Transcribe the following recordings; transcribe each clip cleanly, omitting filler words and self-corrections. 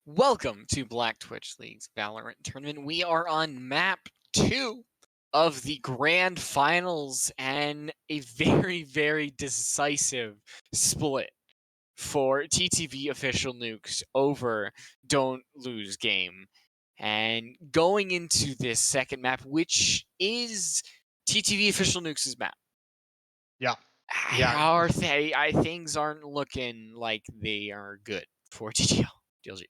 Welcome to Black Twitch League's Valorant tournament. We are on map 2 of the grand finals and a very decisive split for TTVOfficialNukez over Don't Lose Game. And going into this second map, which is TTVOfficialNukez map. Yeah. How are things aren't looking like they are good for TTL DLG.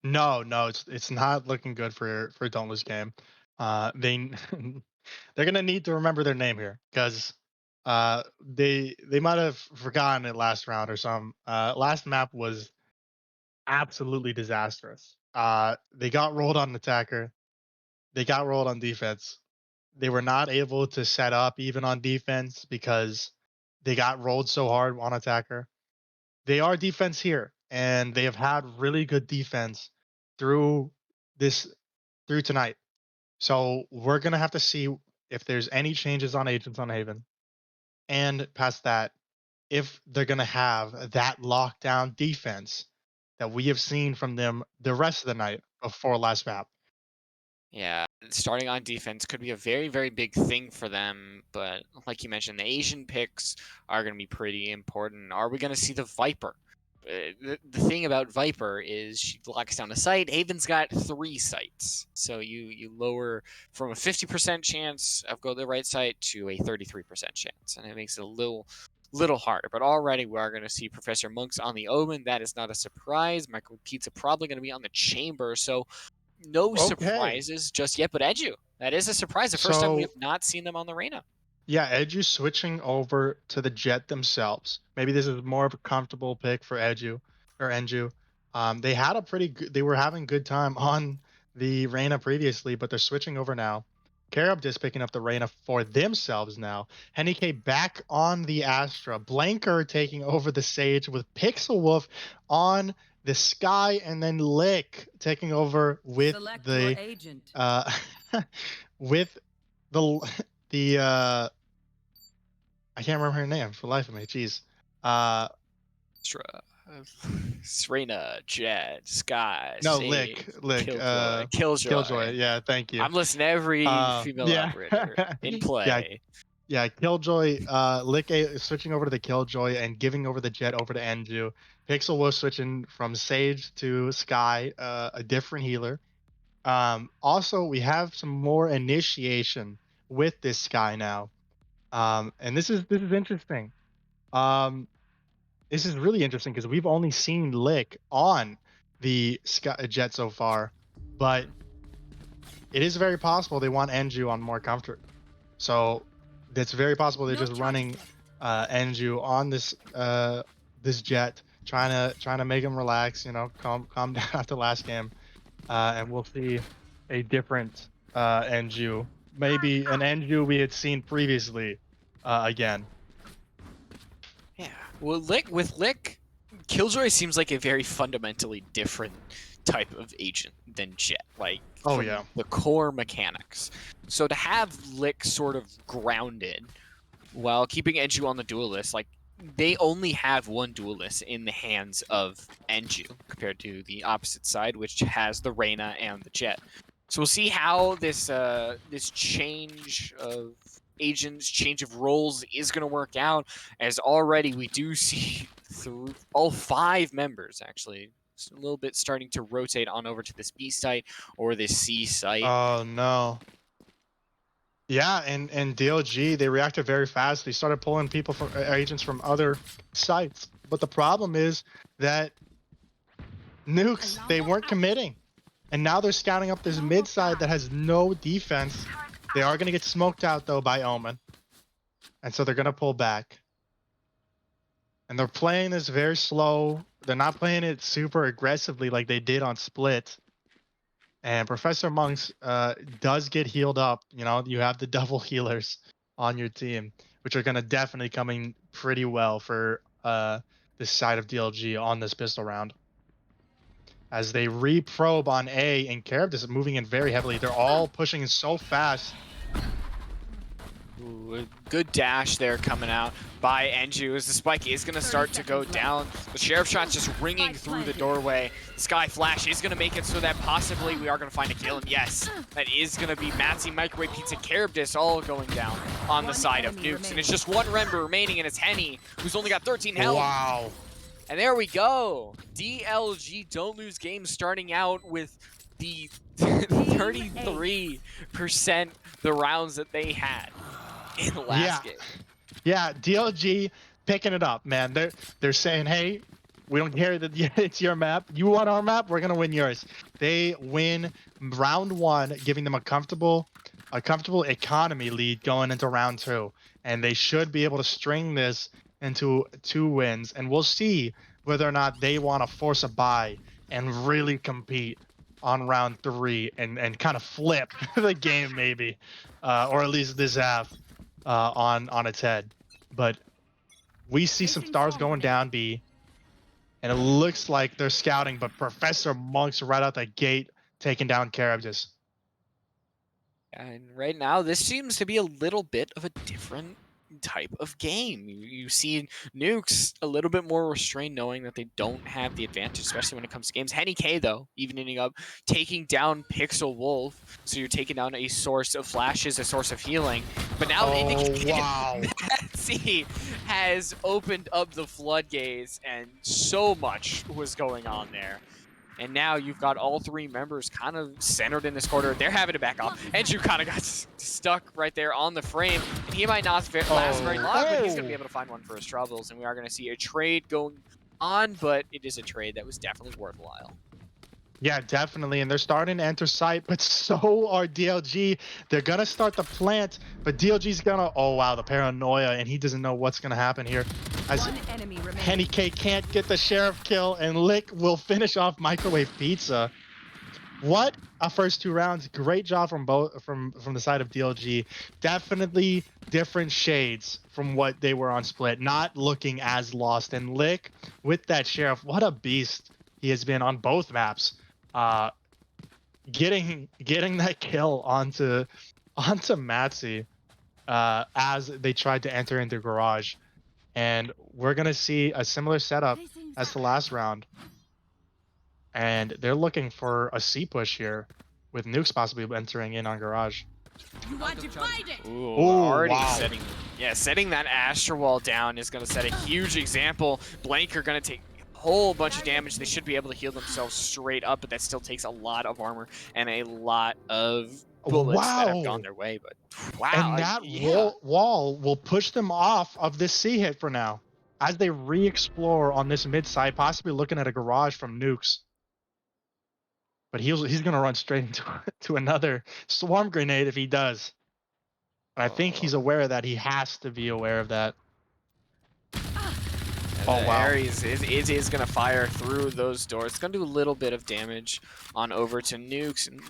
No, it's not looking good for Don't Lose Game. They they're gonna need to remember their name here because they might have forgotten it last round or something. Last map was absolutely disastrous. They got rolled on attacker. They got rolled on defense. They were not able to set up even on defense because they got rolled so hard on attacker. They are defense here, and they have had really good defense through this through tonight. So we're gonna have to see if there's any changes on agents on Haven, and past that, if they're gonna have that lockdown defense that we have seen from them the rest of the night before last map. Yeah, starting on defense could be a very big thing for them, but like you mentioned, the Asian picks are going to be pretty important. Are we going to see the Viper? The thing about Viper is she locks down a site. Haven's got 3 sites, so you lower from a 50% chance of go to the right site to a 33% chance, and it makes it a little harder. But already we are going to see Professor Monks on the Omen. That is not a surprise. Michael Pizza probably going to be on the Chamber, so no Okay, surprises just yet, but Edu, that is a surprise. The first time we so have not seen them on the Reyna. yeah, Edu switching over to the Jet themselves. Maybe this is more of a comfortable pick for Edu or Enju. They had a pretty good, they were having good time on the Reyna previously, but they're switching over now. Carib just picking up the Reyna for themselves now. Henny K back on the Astra. Blanker taking over the Sage with Pixel Wolf on the Sky, and then Lick taking over with Select your the agent. with the I can't remember her name for the life of me. Jeez. Serena, Jet, Sky, No, Sage, Lick. Killjoy. Killjoy. Yeah, thank you. I'm listening to every female Yeah. operator in yeah, play. yeah. Killjoy. Lick switching over to the Killjoy and giving over the Jet over to Enju. Pixel was switching from Sage to Sky, a different healer. Also, we have some more initiation with this Sky now. And this is interesting. Um, This is really interesting because we've only seen Lick on the Jet so far, but it is very possible they want Enju on more comfort. So it's very possible they're just running Enju on this Jet, trying to make him relax, calm down after last game, and we'll see a different Enju, maybe an Enju we had seen previously again. Yeah. Well, Lick, Killjoy seems like a very fundamentally different type of agent than Jet, like Oh from yeah. the core mechanics. So to have Lick sort of grounded while keeping Enju on the duel list, like they only have one duelist in the hands of Enju compared to the opposite side, which has the Reyna and the Jet. So we'll see how this change of agents, change of roles is going to work out. As already we do see through all 5 members actually a little bit starting to rotate on over to this B site or this C site. Oh no. Yeah, and DLG, they reacted very fast. They started pulling people from agents from other sites. But the problem is that nukes, they weren't committing. And now they're scouting up this mid side that has no defense. They are going to get smoked out though by Omen. And so they're going to pull back. And they're playing this very slow. They're not playing it super aggressively like they did on Split. And Professor Monks does get healed up. You have the double healers on your team, which are going to definitely come in pretty well for this side of DLG on this pistol round. As they reprobe on A, and Carib is moving in very heavily. They're all pushing in so fast. Ooh, a good dash there coming out by Enju as the spike is going to start to go down. The Sheriff shot's just ringing through the doorway. The Sky Flash is going to make it so that possibly we are going to find a kill. And yes, that is going to be Matsy, Microwave Pizza, Caribdis all going down on the side of Nukes. And it's just one member remaining, and it's Henny, who's only got 13 health. Wow. And there we go. DLG don't lose games starting out with the 33% the rounds that they had in the last game. Yeah, DLG picking it up, man. They're saying, hey, we don't care that it's your map. You want our map, we're gonna win yours. They win round 1, giving them a comfortable economy lead going into round 2. And they should be able to string this into 2 wins. And we'll see whether or not they want to force a bye and really compete on round 3 and kind of flip the game maybe, or at least this half on its head. But we see some stars going down B, and it looks like they're scouting, but Professor Monk's right out the gate taking down Caribdis. And right now, this seems to be a little bit of a different type of game. You see Nukes a little bit more restrained, knowing that they don't have the advantage, especially when it comes to games. Henny K, though, even ending up taking down Pixel Wolf, so you're taking down a source of flashes, a source of healing. But now wow. Matsy has opened up the floodgates, and so much was going on there. And now you've got all 3 members kind of centered in this corner. They're having to back off. Andrew kind of got stuck right there on the frame. And he might not last very long, but he's going to be able to find one for his troubles. And we are going to see a trade going on, but it is a trade that was definitely worthwhile. Yeah, definitely. And they're starting to enter sight, but so are DLG. They're going to start the plant, but DLG's going to... Oh, wow, the paranoia, and he doesn't know what's going to happen here. As Henny K can't get the Sheriff kill, and Lick will finish off Microwave Pizza. What a first 2 rounds. Great job from both from the side of DLG. Definitely different shades from what they were on Split. Not looking as lost. And Lick, with that Sheriff, what a beast he has been on both maps. Getting that kill onto Matsy as they tried to enter into Garage. And we're going to see a similar setup as the last round. And they're looking for a C push here, with Nukes possibly entering in on Garage. You want to fight it? Ooh, already wow. setting that Astro Wall down is going to set a huge example. Blank are going to take a whole bunch of damage. They should be able to heal themselves straight up, but that still takes a lot of armor and a lot of bullets that have gone their way. But wow, and that wall will push them off of this C hit for now, as they re-explore on this mid side, possibly looking at a Garage from Nukes. But he's gonna run straight into another swarm grenade if he does. And I think he's aware of that. He has to be aware of that. Oh wow! Ares is gonna fire through those doors. It's gonna do a little bit of damage on over to Nukes. And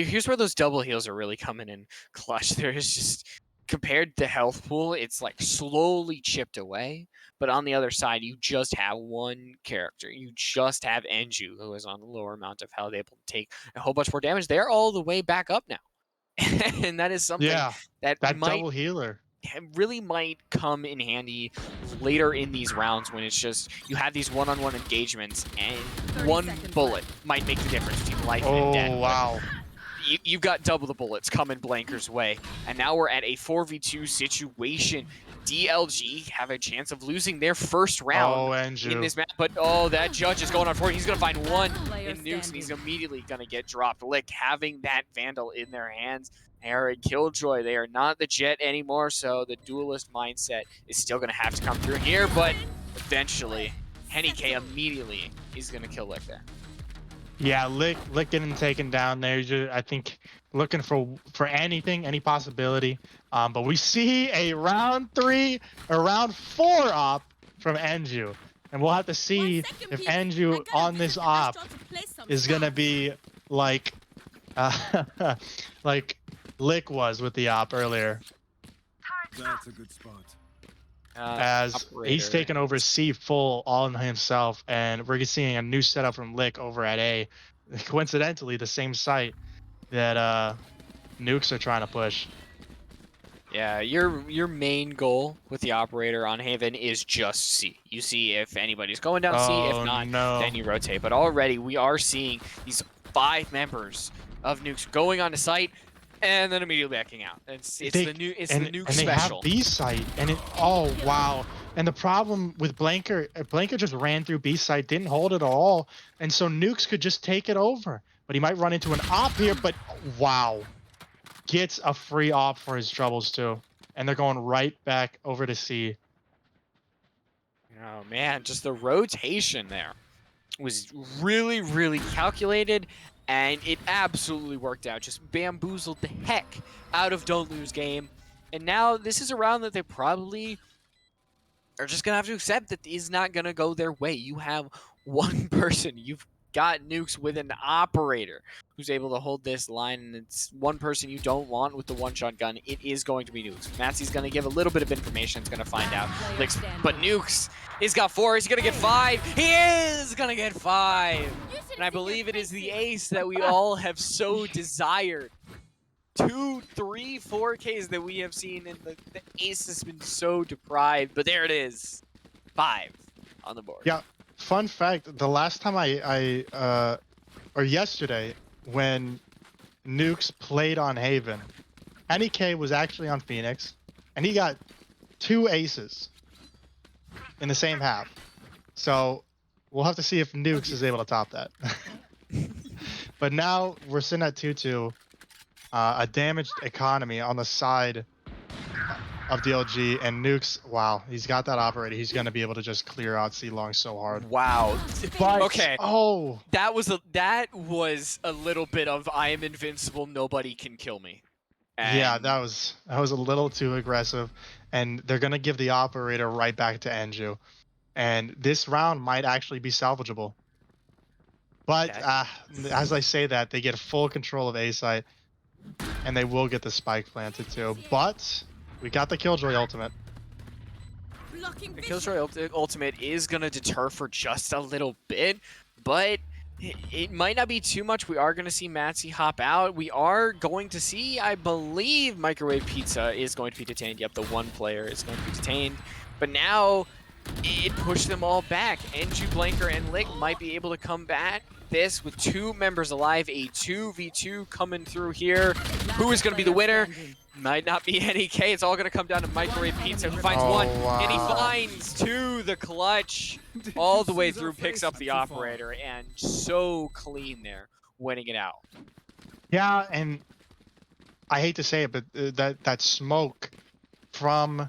here's where those double heals are really coming in clutch. There is just, compared to health pool, it's like slowly chipped away. But on the other side, you just have one character. You just have Enju, who is on the lower amount of health, able to take a whole bunch more damage. They're all the way back up now, and that is something that might, double healer really might come in handy later in these rounds, when it's just you have these one-on-one engagements, and one bullet might make the difference between life and death. Oh wow! You've got double the bullets coming Blanker's way, and now we're at a 4v2 situation. DLG have a chance of losing their first round in this map, but that judge is going on for it. He's going to find one in Nukes, and he's immediately going to get dropped. Lick having that Vandal in their hands. They are a Killjoy. They are not the Jet anymore, so the duelist mindset is still going to have to come through here, but eventually, Henny K immediately is going to kill Lick there. Yeah, Lick getting taken down there. I think looking for anything, any possibility. But we see a round 4 op from Enju. And we'll have to see if Enju on this op is going to be like like Lick was with the op earlier. That's a good spot. As operator. He's taken over C full all on himself, and we're seeing a new setup from Lick over at A. Coincidentally, the same site that Nukes are trying to push. Yeah, your main goal with the operator on Haven is just C. You see if anybody's going down C. If Oh not, no. then you rotate. But already we are seeing these 5 members of Nukes going on to site and then immediately backing out. It's the Nuke and they special. have B site, and it oh wow. And the problem with Blanker, Blanker just ran through B site, didn't hold it at all, and so Nukes could just take it over. But he might run into an op here. But wow, gets a free op for his troubles too, and they're going right back over to C. Oh man, just the rotation there was really, really calculated, and it absolutely worked out. Just bamboozled the heck out of Don't Lose game. And now this is a round that they probably are just going to have to accept that is not going to go their way. You have one person. You've got Nukes with an operator who's able to hold this line, and it's one person you don't want with the one-shot gun. It is going to be Nukes. Matsy's going to give a little bit of information. It's going to find out. But Nukes, he's got 4. He's going to get 5. He is going to get 5. And I believe it is the ace that we all have so desired. 2, 3, 4 Ks that we have seen, and the ace has been so deprived. But there it is. 5 on the board. Yeah. Fun fact: the last time or yesterday, when Nukes played on Haven, NEK was actually on Phoenix, and he got 2 aces in the same half. So we'll have to see if Nukes is able to top that. But now we're sitting at 2-2. A damaged economy on the side of DLG, and Nukes, wow, he's got that operator. He's going to be able to just clear out C-Long so hard. Wow. But, okay. Oh. That was a little bit of I am invincible, nobody can kill me. And yeah, that was a little too aggressive, and they're going to give the operator right back to Enju. And this round might actually be salvageable. But as I say that, they get full control of A site, and they will get the spike planted too. But we got the Killjoy ultimate. The Killjoy ultimate is going to deter for just a little bit, but it might not be too much. We are going to see Matsy hop out. We are going to see, I believe, Microwave Pizza is going to be detained. Yep, the one player is going to be detained. But now it pushed them all back. Enju, Blanker, and Lick might be able to come back this with 2 members alive. A 2v2 coming through here. Who is going to be the winner? Might not be NEK. It's all going to come down to Microwave Pizza, who finds 1, and he finds 2. The clutch all the way through, picks up the operator, and so clean there, winning it out. Yeah, and I hate to say it, but that smoke from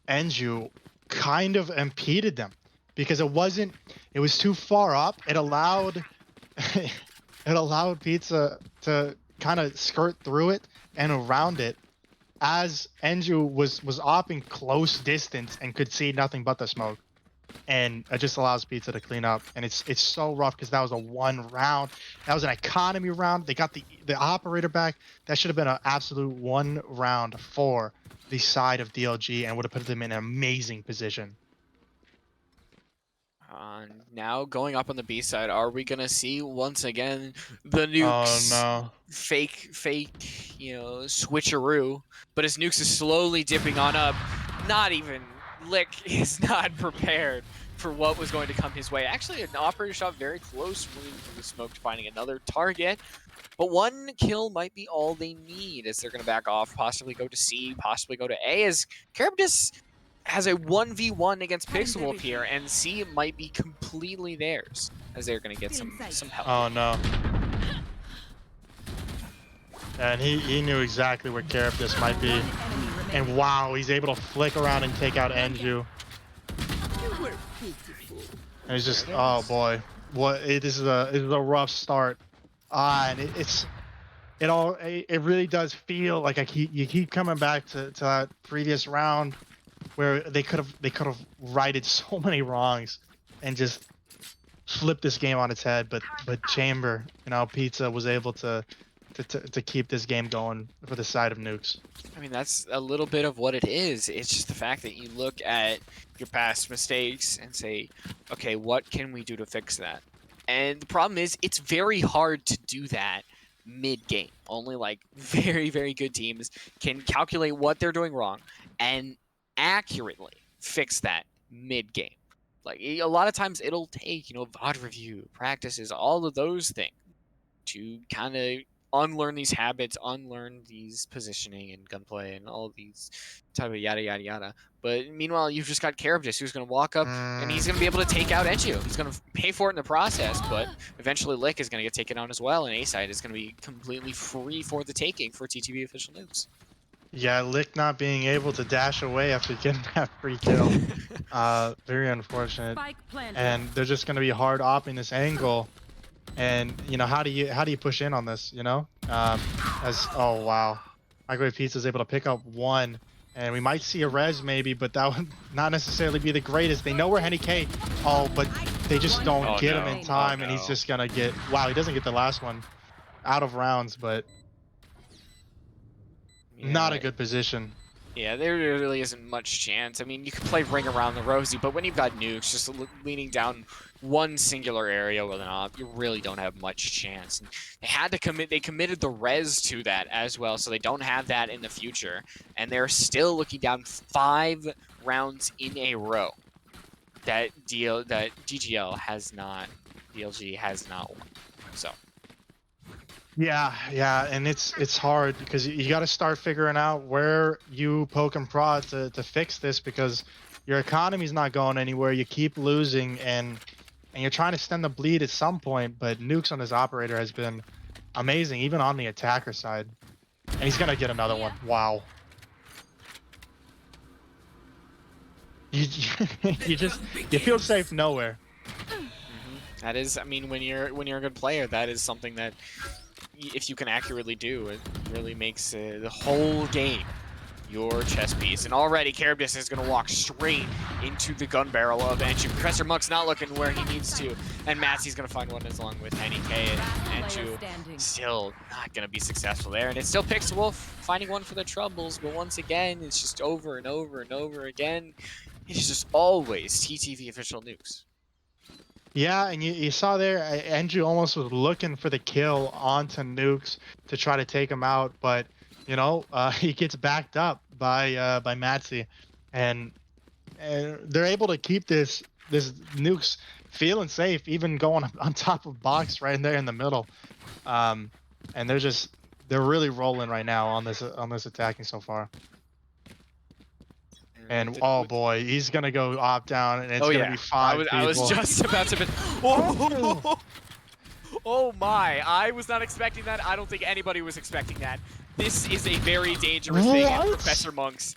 Enju kind of impeded them, because it was too far up. It allowed Pizza to kind of skirt through it and around it, as Enju was opping close distance and could see nothing but the smoke. And it just allows Pizza to clean up. And it's so rough, because that was a 1 round. That was an economy round. They got the operator back. That should have been an absolute 1 round for the side of DLG, and would have put them in an amazing position. Now going up on the B side, are we gonna see once again the Nukes fake, switcheroo? But as Nukes is slowly dipping on up, not even Lick is not prepared for what was going to come his way. Actually, an operator shot very close, moving through the smoke to finding another target. But 1 kill might be all they need, as they're gonna back off, possibly go to C, possibly go to A, as Charybdis has a 1v1 against Pixelwolf here, and C might be completely theirs, as they're going to get some help. Oh no. And he knew exactly where Charybdis might be. And wow, he's able to flick around and take out Enju. And he's just, oh boy. This is a rough start. And it really does feel like you keep coming back to that previous round, where they could have righted so many wrongs and just flipped this game on its head. But Chamber, Pizza was able to keep this game going for the side of Nukes. I mean, that's a little bit of what it is. It's just the fact that you look at your past mistakes and say, okay, what can we do to fix that? And the problem is, it's very hard to do that mid-game. Only like very, very good teams can calculate what they're doing wrong and accurately fix that mid-game. Like a lot of times it'll take, VOD review, practices, all of those things to kind of unlearn these habits, unlearn these positioning and gunplay and all of these type of yada yada yada. But meanwhile, you've just got Charybdis who's going to walk up and he's going to be able to take out Enju. He's going to pay for it in the process, but eventually Lick is going to get taken out as well, and A-side is going to be completely free for the taking for TTVOfficialNukez. Yeah, Lick not being able to dash away after getting that free kill. Very unfortunate. And they're just going to be hard opping this angle. And how do you push in on this? Oh wow, Microwave Pizza is able to pick up one, and we might see a res maybe, but that would not necessarily be the greatest. They know where Henny K. Oh, but they just don't get him in time, and he's just gonna get. Wow, he doesn't get the last one out of rounds, but not a good position. Yeah, there really isn't much chance. I mean, you can play Ring Around the Rosie, but when you've got nukes just leaning down one singular area with an op, you really don't have much chance. And they had to commit. They committed the res to that as well, so they don't have that in the future. And they're still looking down 5 rounds in a row. That DLG has not won. So. Yeah, and it's hard because you got to start figuring out where you poke and prod to fix this, because your economy's not going anywhere. You keep losing, and you're trying to stem the bleed at some point. But nukes on his operator has been amazing, even on the attacker side, and he's gonna get another one. Wow. You feel safe nowhere. That is, I mean, when you're a good player, that is something that, if you can accurately do, it really makes the whole game your chess piece. And already Charybdis is going to walk straight into the gun barrel of Enju. Professor Monk's not looking where he needs to, and Matsy's going to find one as long with Henny K, and Enju still not going to be successful there. And it still picks Wolf, finding one for the troubles, but once again, it's just over and over and over again. It's just always TTVOfficialNukez. Yeah, and you saw there, Enju almost was looking for the kill onto nukes to try to take him out, but he gets backed up by Matsy, and they're able to keep this nukes feeling safe, even going on top of box right there in the middle, and they're really rolling right now on this attacking so far. And oh boy, he's gonna go op down, and it's gonna be 5 people. I was just about to. Oh my! I was not expecting that. I don't think anybody was expecting that. This is a very dangerous thing, Professor Monks.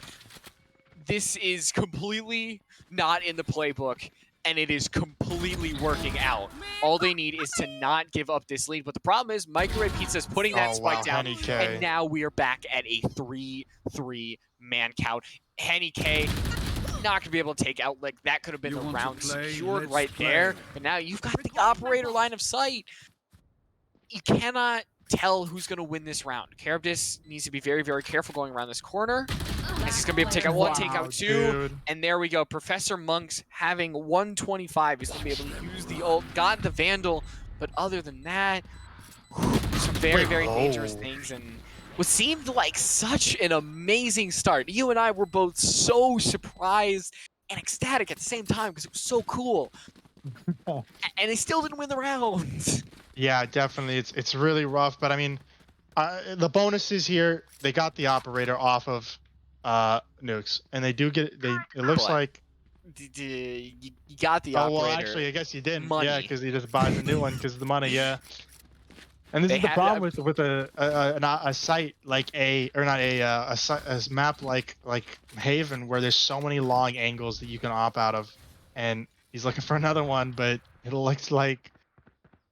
This is completely not in the playbook, and it is completely working out. All they need is to not give up this lead. But the problem is, Microwave Pizza is putting that spike down, and now we are back at a 3-3 man count. Henny K not gonna be able to take out, like, that could have been the round secured right there, but now you've got the operator line of sight. You cannot tell who's gonna win this round. Charybdis needs to be very, very careful going around this corner, as he's gonna be able to take out one, take out two, and there we go. Professor Monks having 125. He's gonna be able to use the ult, got the Vandal, but other than that, some very, very dangerous things, and what seemed like such an amazing start. You and I were both so surprised and ecstatic at the same time because it was so cool. And they still didn't win the round. Yeah, definitely. It's really rough, but I mean, the bonuses here, they got the operator off of nukes, and they do get it looks like you got the operator. Oh, well, actually, I guess you didn't. Money. Yeah, because he just buys a new one because of the money. Yeah. And this is the problem with a site like a map like Haven, where there's so many long angles that you can opt out of, and he's looking for another one, but it looks like,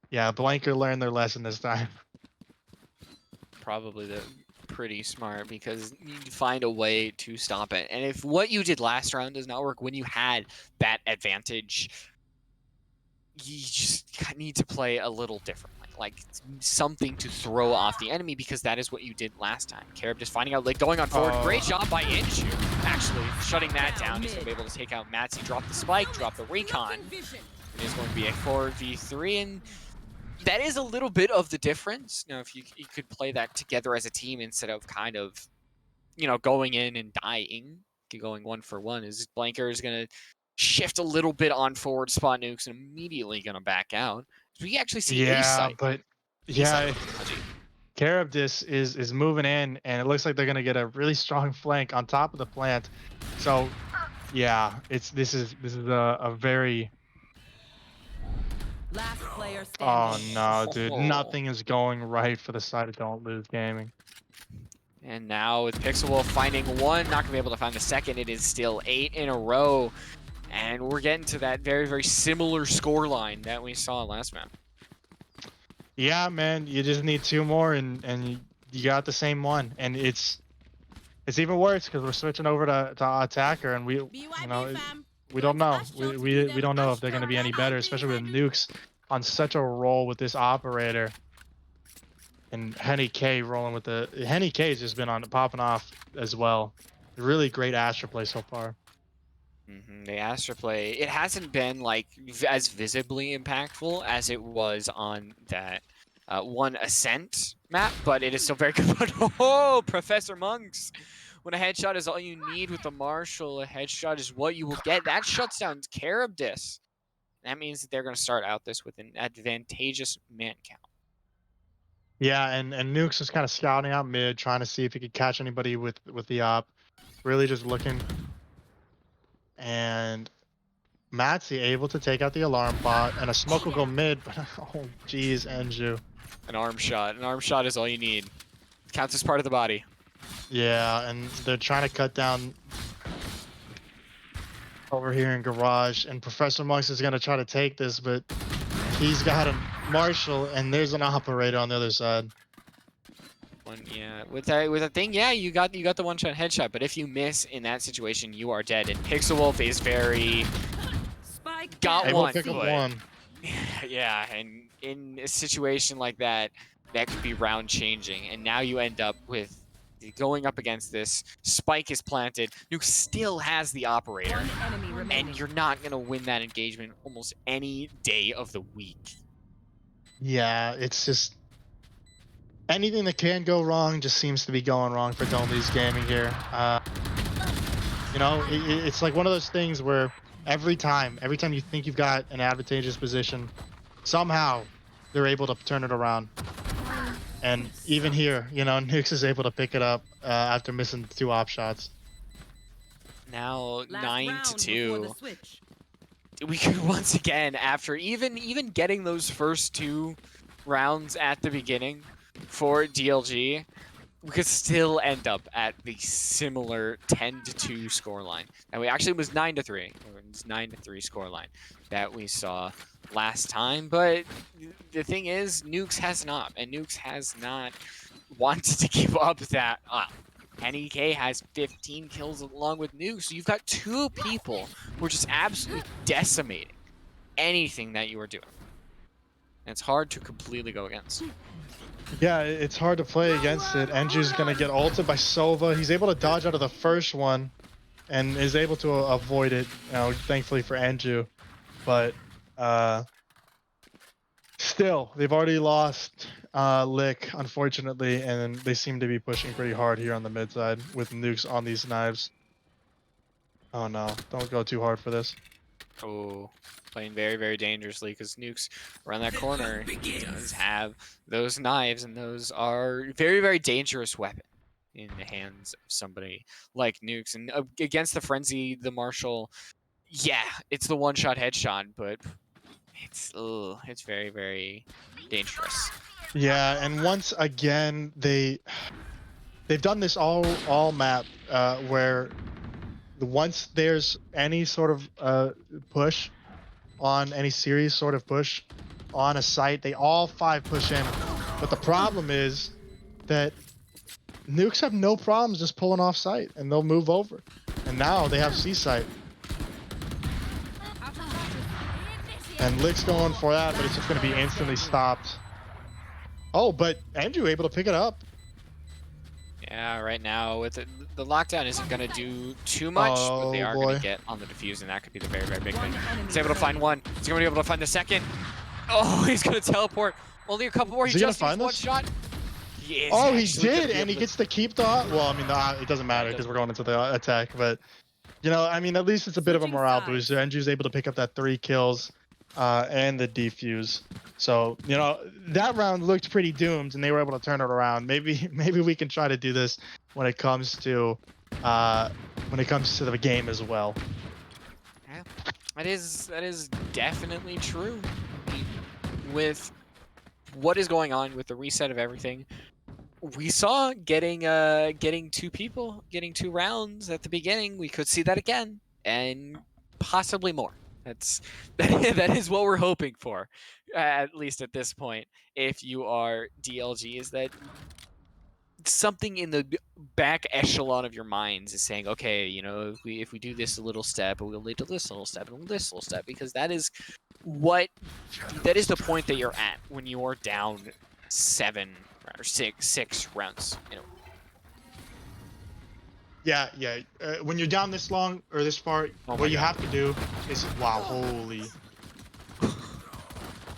yeah, Blanker learned their lesson this time. Probably pretty smart, because you need to find a way to stop it. And if what you did last round does not work when you had that advantage, you just need to play a little differently. Like something to throw off the enemy, because that is what you did last time. Charybdis finding out, like, going on forward. Great job by Enju, actually shutting that down. He's going to be able to take out Matsy, drop the spike, drop the recon. It is going to be a 4v3, and that is a little bit of the difference. You know, if you could play that together as a team instead of kind of, you know, going in and dying, going 1-for-1, is Blanker is going to shift a little bit on forward spot nukes and immediately going to back out. We actually see A Yeah, site. but B site yeah, with ImHajji. Caribdis is moving in, and it looks like they're gonna get a really strong flank on top of the plant. So, yeah, this is a very Last player oh standing. no, dude, nothing is going right for the side of Don't Lose Gaming. And now with Pixelwolf finding one, not gonna be able to find the second. It is still 8 in a row. And we're getting to that very, very similar scoreline that we saw last map. Yeah, man, you just need 2 more, and you got the same one, and it's even worse because we're switching over to attacker, and we don't know. We don't know if they're gonna be any better, especially with nukes on such a roll with this operator. And Henny K rolling with the Henny K has just been on popping off as well. Really great Astra play so far. The Astra play, it hasn't been like as visibly impactful as it was on that one Ascent map, but it is still very good. But oh, Professor Monks, when a headshot is all you need with the Marshal, a headshot is what you will get. That shuts down Caribdis. That means that they're going to start out this with an advantageous man count. Yeah, and Nukes is kind of scouting out mid, trying to see if he could catch anybody with the op. Really just looking. And Matsy able to take out the alarm bot, and a smoke will go mid, but oh geez, Enju. An arm shot is all you need. Counts as part of the body. Yeah, and they're trying to cut down over here in garage, and Professor Monks is gonna try to take this, but he's got a Marshal, and there's an operator on the other side. Yeah, with that thing, yeah, you got the one-shot headshot, but if you miss in that situation, you are dead. And Pixelwolf is very got Able one. to pick up one. Yeah, and in a situation like that, that could be round changing. And now you end up with going up against this. Spike is planted. Nuke still has the operator, and you're not gonna win that engagement almost any day of the week. Yeah, it's just anything that can go wrong just seems to be going wrong for Don't Lose Gaming here. You know, it's like one of those things where every time you think you've got an advantageous position, somehow they're able to turn it around. And even here, you know, Nukes is able to pick it up after missing 2 op shots. Now 9-2. We could once again, after even getting those first 2 rounds at the beginning for DLG, we could still end up at the similar 10-2 scoreline. And we actually was 9-3. It was 9-3 scoreline that we saw last time. But the thing is, Nukes has not, and Nukes has not wanted to give up that up. NEK has 15 kills along with Nukes. So you've got 2 people who are just absolutely decimating anything that you are doing. And it's hard to completely go against. Yeah, it's hard to play against it. Enju's gonna get ulted by Sova. He's able to dodge out of the first one and is able to avoid it, you know, thankfully for Enju. But still, they've already lost Lick, unfortunately, and they seem to be pushing pretty hard here on the mid side with Nukes on these knives. Oh no, don't go too hard for this. Oh, playing very, very dangerously because Nukes around that corner does have those knives, and those are very, very dangerous weapon in the hands of somebody like Nukes. And against the Frenzy, the Marshal, yeah, it's the one-shot headshot, but it's very, very dangerous. Yeah, and once again they've done this all map where once there's any sort of push on any series sort of push on a site, they all 5 push in. But the problem is that Nukes have no problems just pulling off site, and they'll move over. And now they have C site. And Lick's going for that, but it's just going to be instantly stopped. Oh, but Andrew able to pick it up. Yeah, right now with the lockdown isn't going to do too much, but they are going to get on the defuse, and that could be the very, very big thing. He's able to find one. He's going to be able to find the second. Oh, he's gonna teleport. Only a couple more. Is He he gonna just needs find one us? shot. He is Oh, he actually gonna did, be and he able to- gets to keep the. Well, I mean, it doesn't matter because we're going into the attack. But you know, I mean, at least it's a bit of a Switching morale sides. booster. Enju's able to pick up that 3 kills, and the defuse. So you know, that round looked pretty doomed, and they were able to turn it around. Maybe we can try to do this when it comes to the game as well. Yeah, that is definitely true. I mean, with what is going on with the reset of everything, we saw getting 2 rounds at the beginning. We could see that again, and possibly more. That is what we're hoping for, at least at this point. If you are DLG, is that something in the back echelon of your minds is saying, okay, you know, if we do this a little step, it will lead to this little step and this little step, because that is the point that you're at when you are down 7 or 6 rounds. You know, Yeah. When you're down this long or this far, Oh my what you God. have to do is holy.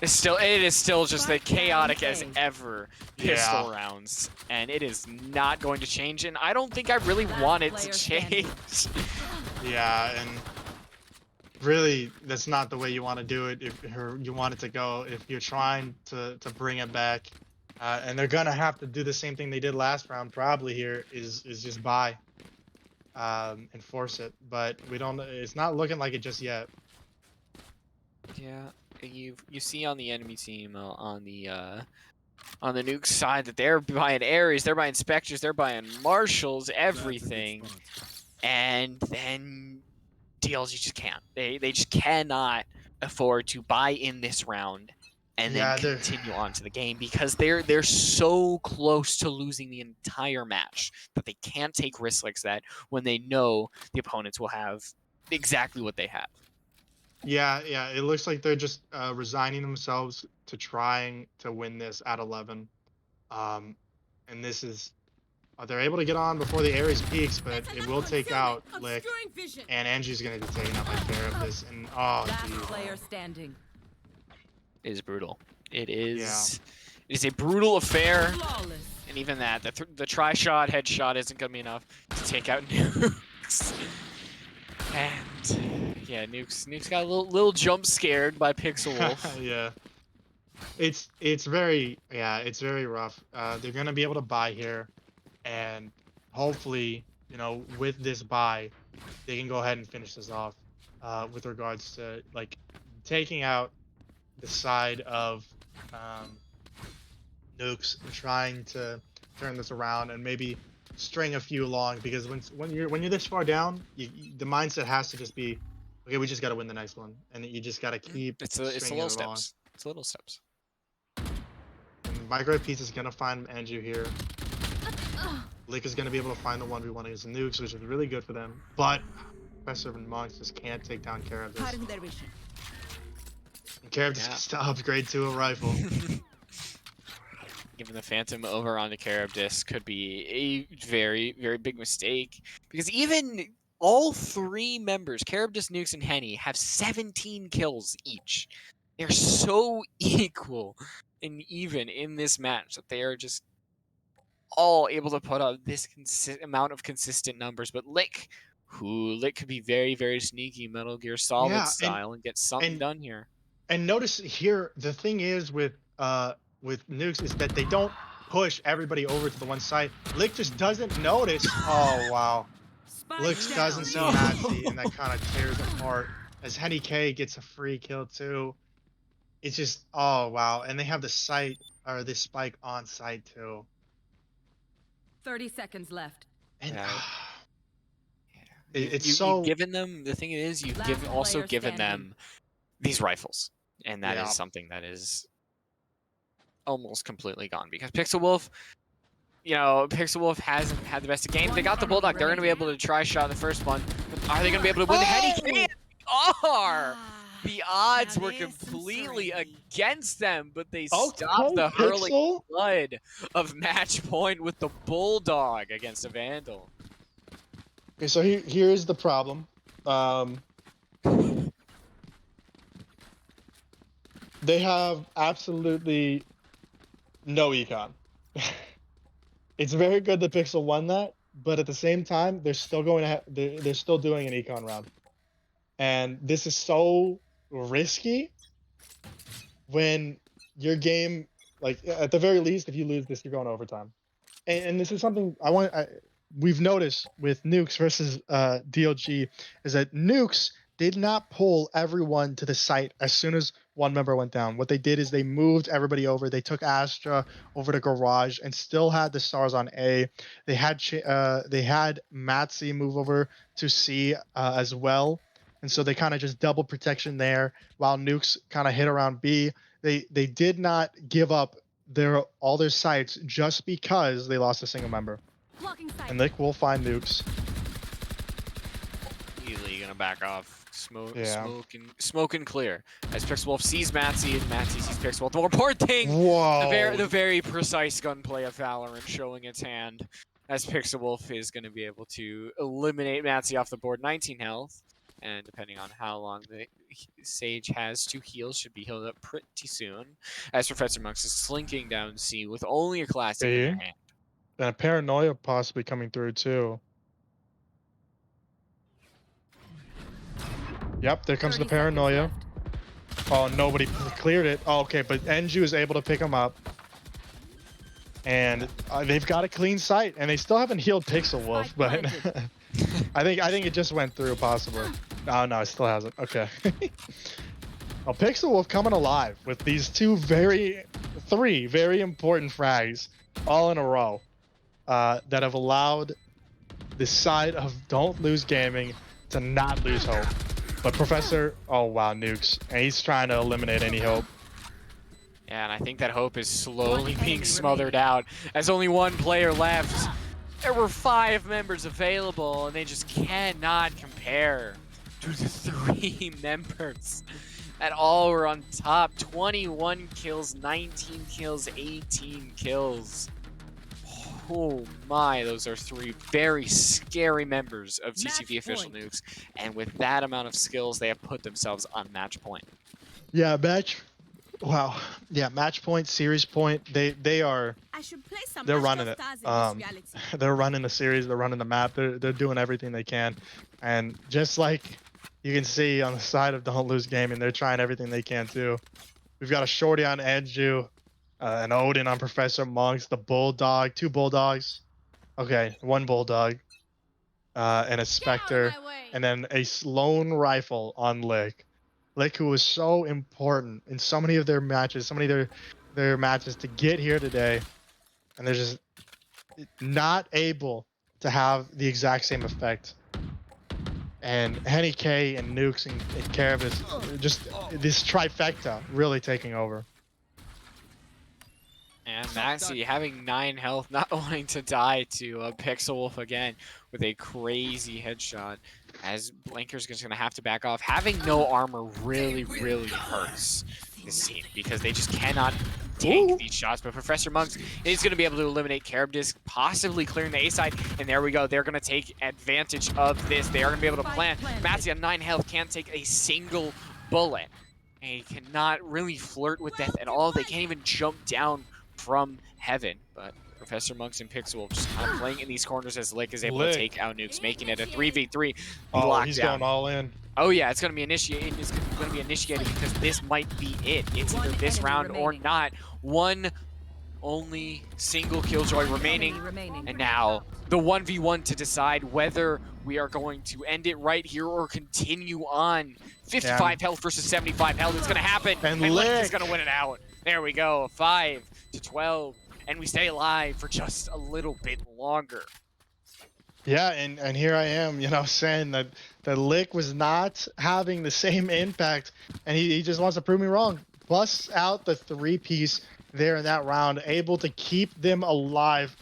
it is still just as Spike down chaotic as A. ever pistol Yeah. rounds, and it is not going to change. And I don't think I really Last want it to player standing. change. Yeah, and really, that's not the way you want to do it. If you want it to go, if you're trying to bring it back, and they're gonna have to do the same thing they did last round, probably here is just buy, and force it. But we don't. It's not looking like it just yet. Yeah, you see on the enemy team on the nuke side that they're buying Ares, they're buying Spectres, they're buying Marshals, That's a good everything, spot. and then DLG just can't. They just cannot afford to buy in this round and then Yeah, they're continue on to the game, because they're so close to losing the entire match that they can't take risks like that when they know the opponents will have exactly what they have. yeah. It looks like they're just resigning themselves to trying to win this at 11. And this is. They're able to get on before the Ares peaks, but it will take out Lick. Obscuring vision. And Angie's gonna be taken out by care of this, and oh, Last geez. player standing. It is brutal. It is a brutal affair, Flawless. and even that, the tri-shot headshot isn't gonna be enough to take out Nukes. And yeah, Nukes got a little jump scared by Pixel Wolf. Yeah, it's very rough. They're gonna be able to buy here, and hopefully, you know, with this buy, they can go ahead and finish this off. With regards to like taking out the side of Nukes and trying to turn this around and maybe string a few along, because when you're this far down, the mindset has to just be, okay, we just got to win the next one, and you just got to keep It's the stringing little it along. steps. It's little steps. And Micro Piece is gonna find Andrew here. Lick is gonna be able to find the 1v1 against the Nukes, which is really good for them. But Professor and Monks just can't take down Caribdis. Hiding their vision. And Caribdis Yeah. gets to upgrade to a rifle. Giving the Phantom over onto Caribdis could be a very, very big mistake, because even all 3 members, Caribdis, Nukes, and Henny, have 17 kills each. They're so equal and even in this match that they are just all able to put up this amount of consistent numbers. But Lick could be very, very sneaky Metal Gear Solid Yeah, style and get something and- done here. And notice here, the thing is with Nukes is that they don't push everybody over to the one side. Lick just doesn't notice. Oh wow. Spike Lick down. doesn't see Nazi, and that kind of tears apart. As Henny K gets a free kill too. It's just, oh wow. And they have the sight, or this spike on site too. 30 seconds left. And Yeah. it's You've so given them, the thing is, you've Last also player given standing. them these rifles, and that is Yeah. something that is almost completely gone, because Pixel Wolf, you know, Pixel Wolf hasn't had the best of games. They got the Bulldog. They're going to be able to try shot the first one. But are they going to be able to win the Henny? They are. The odds Now were there's some completely serenity. against them, but they okay, stopped the hurling Pixel. flood of match point with the Bulldog against a Vandal. Okay, so here's the problem. They have absolutely no econ. It's very good that Pixel won that, but at the same time, they're still going to they're still doing an econ round, and this is so risky when your game, like at the very least, if you lose this, you're going to overtime. And this is something we've noticed with Nukes versus DLG is that Nukes did not pull everyone to the site as soon as one member went down. What they did is they moved everybody over. They took Astra over to Garage and still had the stars on A. They had Matzi move over to C as well, and so they kind of just double protection there while Nukes kind of hit around B. They did not give up all their sites just because they lost a single member. And Nick will find Nukes. Easily gonna back off. Smoke and clear. As Pixelwolf sees Matzi and Matzi sees Pixelwolf. The more important thing, Whoa. the very precise gunplay of Valorant showing its hand. As Pixelwolf is gonna be able to eliminate Matzi off the board, 19 health. And depending on how long the Sage has to heal, should be healed up pretty soon. As Professor Monks is slinking down C with only a classic in their hand. And a paranoia possibly coming through too. Yep, there comes the paranoia. Oh, nobody cleared it. Oh, okay, but Enju is able to pick him up. And they've got a clean sight, and they still haven't healed Pixelwolf, but I think it just went through possibly. Oh no, it still hasn't. Okay. Well, Pixelwolf coming alive with these three very important frags all in a row that have allowed the side of Don't Lose Gaming to not lose hope. But Professor, oh wow, Nukes, and he's trying to eliminate any hope. Yeah, and I think that hope is slowly being smothered out as only one player left. There were 5 members available, and they just cannot compare to the 3 members that all were on top. 21 kills, 19 kills, 18 kills. Oh my, those are 3 very scary members of TTVOfficialNukez. And with that amount of skills, they have put themselves on match point. Yeah, wow. Yeah, match point, series point. They're running it. They're running the series. They're running the map. They're doing everything they can, and just like you can see on the side of Don't Lose Gaming, they're trying everything they can too. We've got a Shorty on Enju, an Odin on Professor Monks, the Bulldog, 2 Bulldogs. Okay, 1 Bulldog, and a Spectre, and then a lone rifle on Lick. Lick, who was so important in so many of their matches, their matches to get here today, and they're just not able to have the exact same effect. And Henny K and Nukes and Caravis, just this trifecta really taking over. And Maxi having 9 health, not wanting to die to Pixelwolf again with a crazy headshot. As Blanker's just going to have to back off. Having no armor really, really hurts this team because they just cannot take these shots. But Professor Monks is going to be able to eliminate Caribdisc, possibly clearing the A side. And there we go. They're going to take advantage of this. They are going to be able to plant. Maxi on 9 health can't take a single bullet. And he cannot really flirt with death at all. They can't even jump down from heaven. But Professor Monks and Pixelwolf just kind of playing in these corners as Lick is able to take out Nukes, making it a 3v3 lockdown. He's going all in. Oh yeah, it's gonna be initiated. It's gonna be initiated because this might be it. It's either this round or not. One only single killjoy remaining, and now the 1v1 to decide whether we are going to end it right here or continue on. 55 health versus 75 health. It's gonna happen, and Lick is gonna win it out. There we go, 5-12. And we stay alive for just a little bit longer. Yeah, and here I am, saying that Lick was not having the same impact, and he just wants to prove me wrong. Plus out the 3-piece there in that round, able to keep them alive,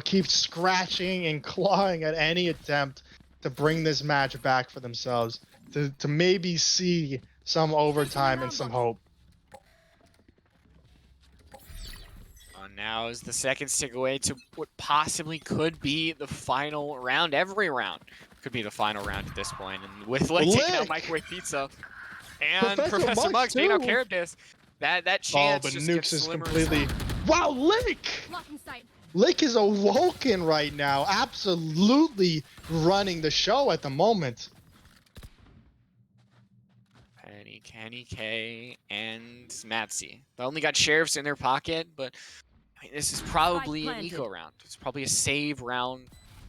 keep scratching and clawing at any attempt to bring this match back for themselves, to maybe see some overtime and some hope. Now is the second stick away to what possibly could be the final round. Every round could be the final round at this point. And with Lick taking out Microwave Pizza and Professor Monks taking out Caribdisc, That Oh, chance but just Nukes gets is slimmer and completely. slimmer. Wow, Lick! Blocking sight. Lick is awoken right now. Absolutely running the show at the moment. Kenny K, and Matsy. They only got sheriffs in their pocket, but I mean, this is probably an planted. eco round. It's probably a save round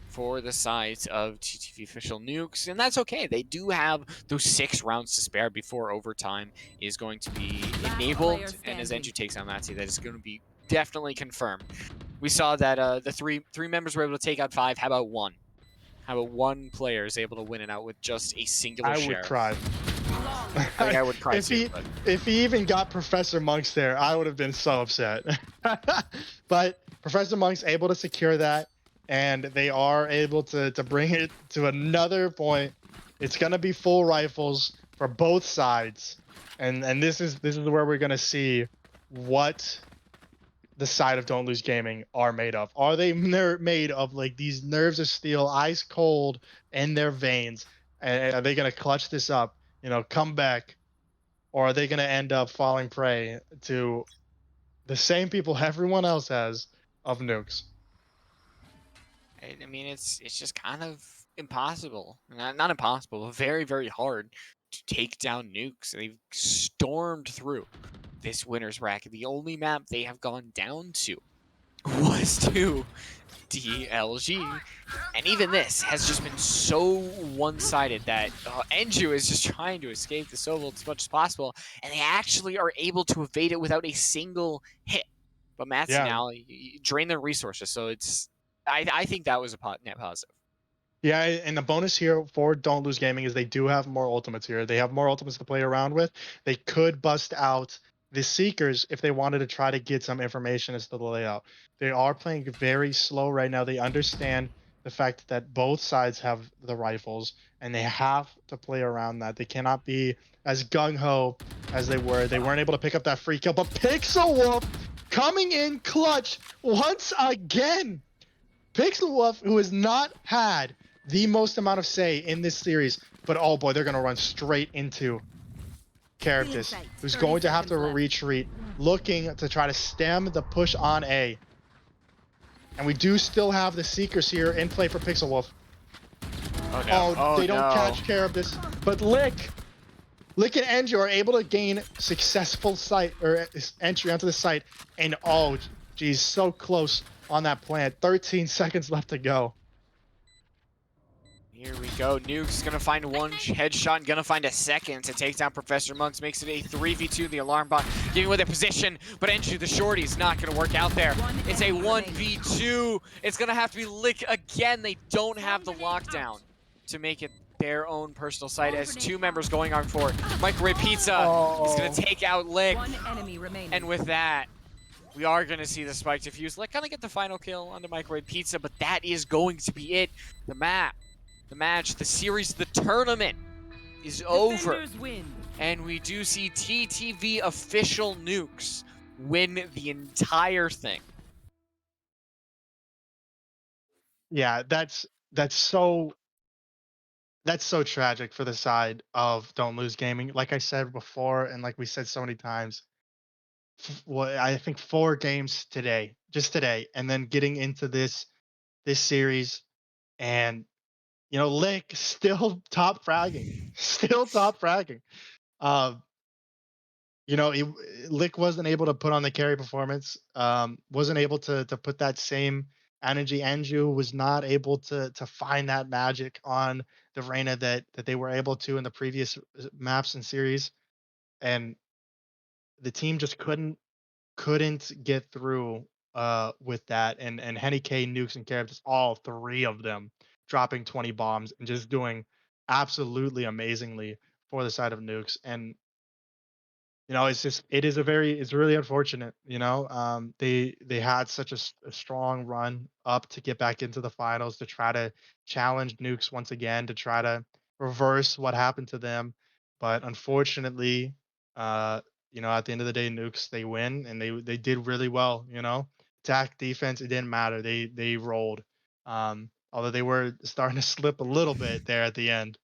for the sides of TTV Official Nukes, and that's okay. They do have those 6 rounds to spare before overtime is going to be enabled, and as Enju takes on Matsy, that is going to be definitely confirmed. We saw that the three members were able to take out 5. How about 1? How about 1 player is able to win it out with just a singular I would sheriff? cry. I think I would cry if too. he But if he even got Professor Monks there, I would have been so upset. But Professor Monk's able to secure that, and they are able to bring it to another point. It's gonna be full rifles for both sides, and this is where we're gonna see what the side of Don't Lose Gaming are made of. Are they made of like these nerves of steel, ice cold in their veins? And are they gonna clutch this up? Come back, or are they going to end up falling prey to the same people everyone else has of nukes? I mean, it's just kind of impossible. Not impossible, but very, very hard to take down nukes. They've stormed through this winner's bracket. The only map they have gone down to was to DLG. And even this has just been so one-sided that Enju is just trying to escape the Sobel as much as possible, and they actually are able to evade it without a single hit. But Matsy Yeah. now drain their resources, so I think that was a net positive. Yeah, and the bonus here for Don't Lose Gaming is they do have more ultimates here. They have more ultimates to play around with. They could bust out the Seekers if they wanted to try to get some information as to the layout. They are playing very slow right now. They understand the fact that both sides have the rifles, and they have to play around that. They cannot be as gung-ho as they were. They weren't able to pick up that free kill, but Pixel Wolf coming in clutch once again. Pixel Wolf, who has not had the most amount of say in this series, but oh boy, they're going to run straight into Characters, who's going to have to retreat, looking to try to stem the push on A. And we do still have the Seekers here in play for Pixel Wolf. Oh no! Oh, they don't catch care of this, but Lick and Enju are able to gain successful sight or entry onto the site, and oh, geez, so close on that plant. 13 seconds left to go. Here we go. Nuke's gonna find 1 headshot and gonna find a second to take down Professor Monks. Makes it a 3v2. The alarm bot giving away their position, but Enju, the shorty's not gonna work out there. It's a 1v2. It's gonna have to be Lick again. They don't have the lockdown to make it their own personal site as 2 members going on for Microwave Pizza. He's gonna take out Lick. 1 enemy remaining. And with that, we are going to see the spike defuse. Lick gonna get the final kill on the Microwave Pizza, but that is going to be it. The map, the match, the series, the tournament is over. Defenders win. And we do see TTV Official Nukes win the entire thing. Yeah, that's so tragic for the side of Don't Lose Gaming. Like I said before, and like we said so many times, I think 4 games today, just today, and then getting into this series, and Lick still top fragging, still top fragging. Lick wasn't able to put on the carry performance, wasn't able to put that same energy. Enju was not able to find that magic on the Reyna that they were able to in the previous maps and series, and the team just couldn't get through with that. And Henny K, Nukes, and Caribs, all 3 of them dropping 20 bombs and just doing absolutely amazingly for the side of Nukes. And it's really unfortunate. They had such a strong run up to get back into the finals, to try to challenge Nukes once again, to try to reverse what happened to them. But unfortunately, at the end of the day, Nukes, they win, and they did really well. Attack, defense, it didn't matter. They rolled. Although they were starting to slip a little bit there at the end,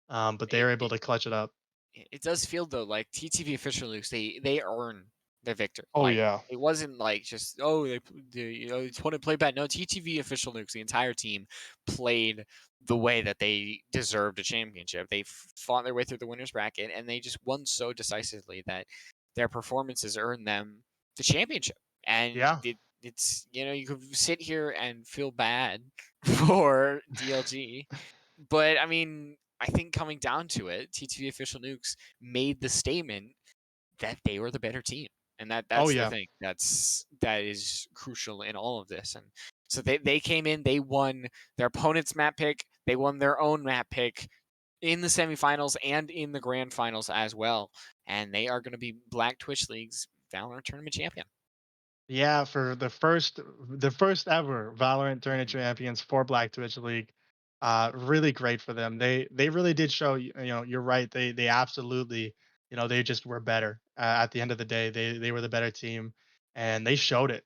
but they were able to clutch it up. It does feel though like TTV Official Nukes, they earn their victory. Oh Like, yeah. it wasn't like just it's want to play bad. No, TTVOfficialNukez, the entire team played the way that they deserved a championship. They fought their way through the winners bracket, and they just won so decisively that their performances earned them the championship. And Yeah. it's you could sit here and feel bad for DLG, but I mean, I think coming down to it, TTVOfficialNukez made the statement that they were the better team, and Oh that's the yeah. thing that is crucial in all of this. And so they came in, they won their opponent's map pick, they won their own map pick in the semifinals and in the grand finals as well, and they are going to be Black Twitch League's Valorant tournament champion. Yeah, for the first ever Valorant Tournament champions for Black Twitch League. Really great for them. They really did show, you're right. They absolutely, they just were better. At the end of the day, they were the better team, and they showed it.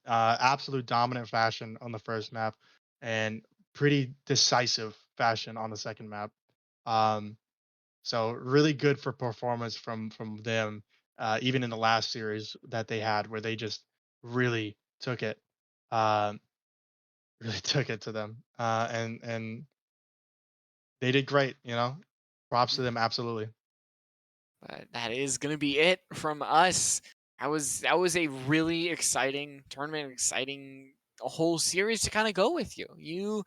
Absolute dominant fashion on the first map, and pretty decisive fashion on the second map. Um, so really good for performance from them, even in the last series that they had, where they just really took it, um, really took it to them, and they did great. Props to them, absolutely. But that is going to be it from us. That was a really exciting tournament, exciting a whole series to kind of go with you.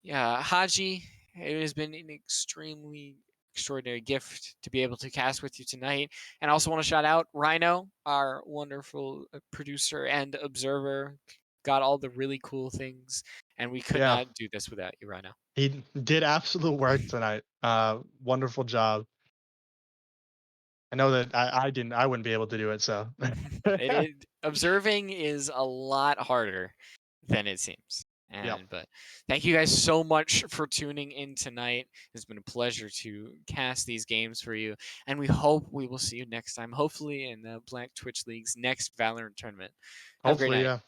Yeah, Haji, it has been an extremely extraordinary gift to be able to cast with you tonight. And I also want to shout out Rhino, our wonderful producer and observer. Got all the really cool things, and we could Yeah, not do this without you, Rhino. he did absolute work tonight. Wonderful job. I know that I wouldn't be able to do it. So Observing is a lot harder than it seems. yep. But thank you guys so much for tuning in tonight. It's been a pleasure to cast these games for you, and we hope we will see you next time, hopefully in the Black Twitch League's next Valorant tournament. Have a great Hopefully, night. yeah.